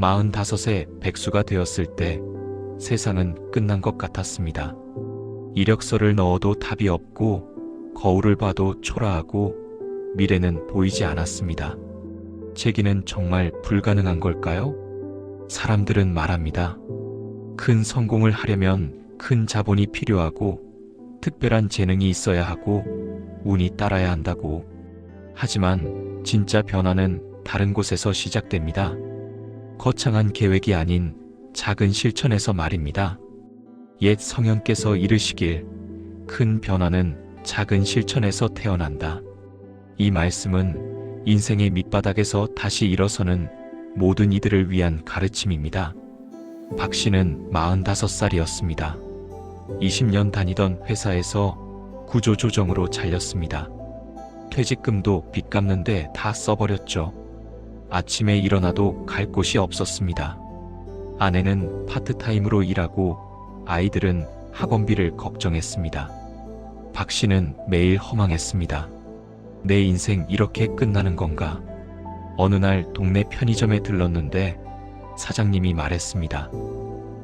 45세 백수가 되었을 때 세상은 끝난 것 같았습니다. 이력서를 넣어도 답이 없고 거울을 봐도 초라하고 미래는 보이지 않았습니다. 재기는 정말 불가능한 걸까요? 사람들은 말합니다. 큰 성공을 하려면 큰 자본이 필요하고 특별한 재능이 있어야 하고 운이 따라야 한다고. 하지만 진짜 변화는 다른 곳에서 시작됩니다. 거창한 계획이 아닌 작은 실천에서 말입니다. 옛 성현께서 이르시길 큰 변화는 작은 실천에서 태어난다. 이 말씀은 인생의 밑바닥에서 다시 일어서는 모든 이들을 위한 가르침입니다. 박 씨는 45살이었습니다. 20년 다니던 회사에서 구조조정으로 잘렸습니다. 퇴직금도 빚 갚는데 다 써버렸죠. 아침에 일어나도 갈 곳이 없었습니다. 아내는 파트타임으로 일하고 아이들은 학원비를 걱정했습니다. 박 씨는 매일 허망했습니다. 내 인생 이렇게 끝나는 건가? 어느 날 동네 편의점에 들렀는데 사장님이 말했습니다.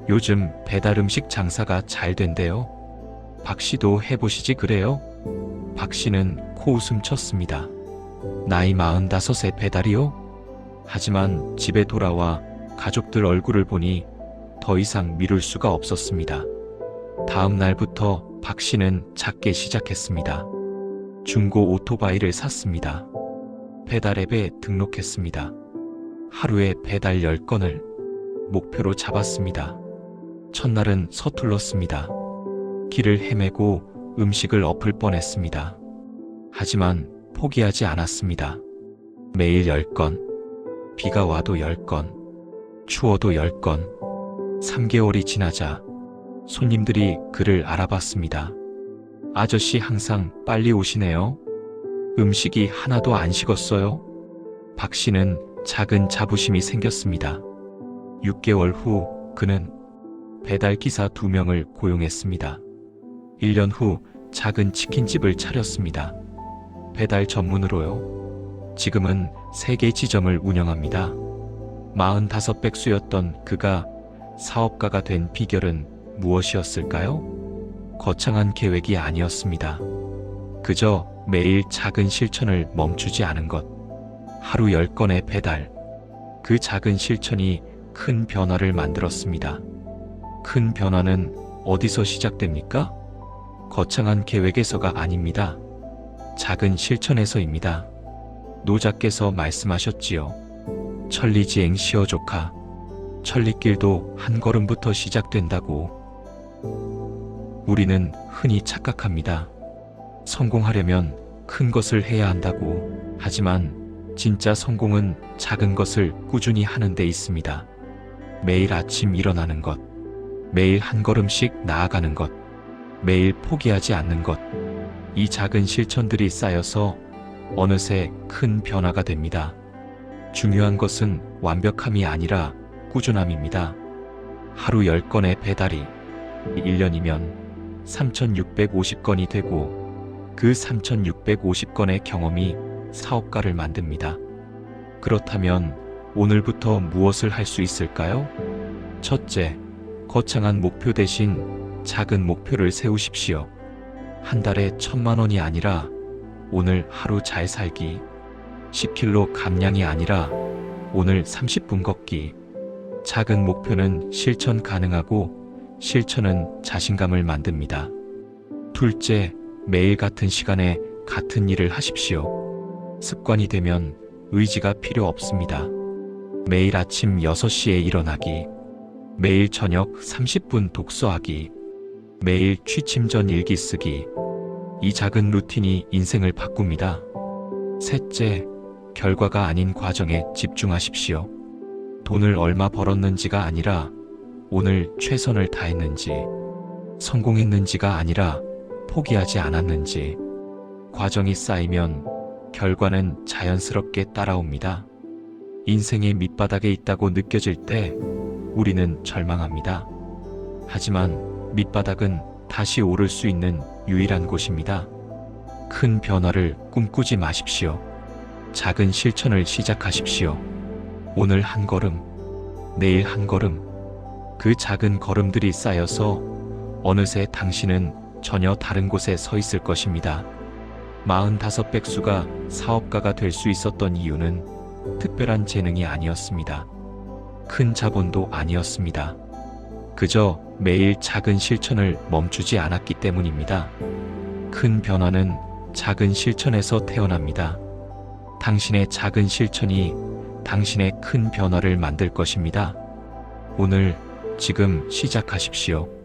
요즘 배달 음식 장사가 잘 된대요. 박 씨도 해보시지 그래요? 박 씨는 코웃음 쳤습니다. 나이 45세 배달이요? 하지만 집에 돌아와 가족들 얼굴을 보니 더 이상 미룰 수가 없었습니다. 다음 날부터 박 씨는 작게 시작했습니다. 중고 오토바이를 샀습니다. 배달 앱에 등록했습니다. 하루에 배달 10건을 목표로 잡았습니다. 첫날은 서툴렀습니다. 길을 헤매고 음식을 엎을 뻔했습니다. 하지만 포기하지 않았습니다. 매일 10건, 비가 와도 10건, 추워도 10건. 3개월이 지나자 손님들이 그를 알아봤습니다. 아저씨 항상 빨리 오시네요. 음식이 하나도 안 식었어요. 박 씨는 작은 자부심이 생겼습니다. 6개월 후 그는 배달기사 2명을 고용했습니다. 1년 후 작은 치킨집을 차렸습니다. 배달 전문으로요. 지금은 3개 지점을 운영합니다. 45 백수였던 그가 사업가가 된 비결은 무엇이었을까요? 거창한 계획이 아니었습니다. 그저 매일 작은 실천을 멈추지 않은 것. 하루 10건의 배달. 그 작은 실천이 큰 변화를 만들었습니다. 큰 변화는 어디서 시작됩니까? 거창한 계획에서가 아닙니다. 작은 실천에서입니다. 노자께서 말씀하셨지요. 천리지행 시어조카. 천리길도 한 걸음부터 시작된다고. 우리는 흔히 착각합니다. 성공하려면 큰 것을 해야 한다고. 하지만 진짜 성공은 작은 것을 꾸준히 하는 데 있습니다. 매일 아침 일어나는 것, 매일 한 걸음씩 나아가는 것, 매일 포기하지 않는 것. 이 작은 실천들이 쌓여서 어느새 큰 변화가 됩니다. 중요한 것은 완벽함이 아니라 꾸준함입니다. 하루 10건의 배달이 1년이면 3,650건이 되고 그 3,650건의 경험이 사업가를 만듭니다. 그렇다면 오늘부터 무엇을 할 수 있을까요? 첫째, 거창한 목표 대신 작은 목표를 세우십시오. 한 달에 1,000만 원이 아니라 오늘 하루 잘 살기. 10kg 감량이 아니라 오늘 30분 걷기. 작은 목표는 실천 가능하고 실천은 자신감을 만듭니다. 둘째, 매일 같은 시간에 같은 일을 하십시오. 습관이 되면 의지가 필요 없습니다. 매일 아침 6시에 일어나기. 매일 저녁 30분 독서하기. 매일 취침 전 일기 쓰기. 이 작은 루틴이 인생을 바꿉니다. 셋째, 결과가 아닌 과정에 집중하십시오. 돈을 얼마 벌었는지가 아니라 오늘 최선을 다했는지, 성공했는지가 아니라 포기하지 않았는지. 과정이 쌓이면 결과는 자연스럽게 따라옵니다. 인생의 밑바닥에 있다고 느껴질 때 우리는 절망합니다. 하지만 밑바닥은 다시 오를 수 있는 유일한 곳입니다. 큰 변화를 꿈꾸지 마십시오. 작은 실천을 시작하십시오. 오늘 한 걸음, 내일 한 걸음, 그 작은 걸음들이 쌓여서 어느새 당신은 전혀 다른 곳에 서 있을 것입니다. 45 백수가 사업가가 될 수 있었던 이유는 특별한 재능이 아니었습니다. 큰 자본도 아니었습니다. 그저 매일 작은 실천을 멈추지 않았기 때문입니다. 큰 변화는 작은 실천에서 태어납니다. 당신의 작은 실천이 당신의 큰 변화를 만들 것입니다. 오늘, 지금 시작하십시오.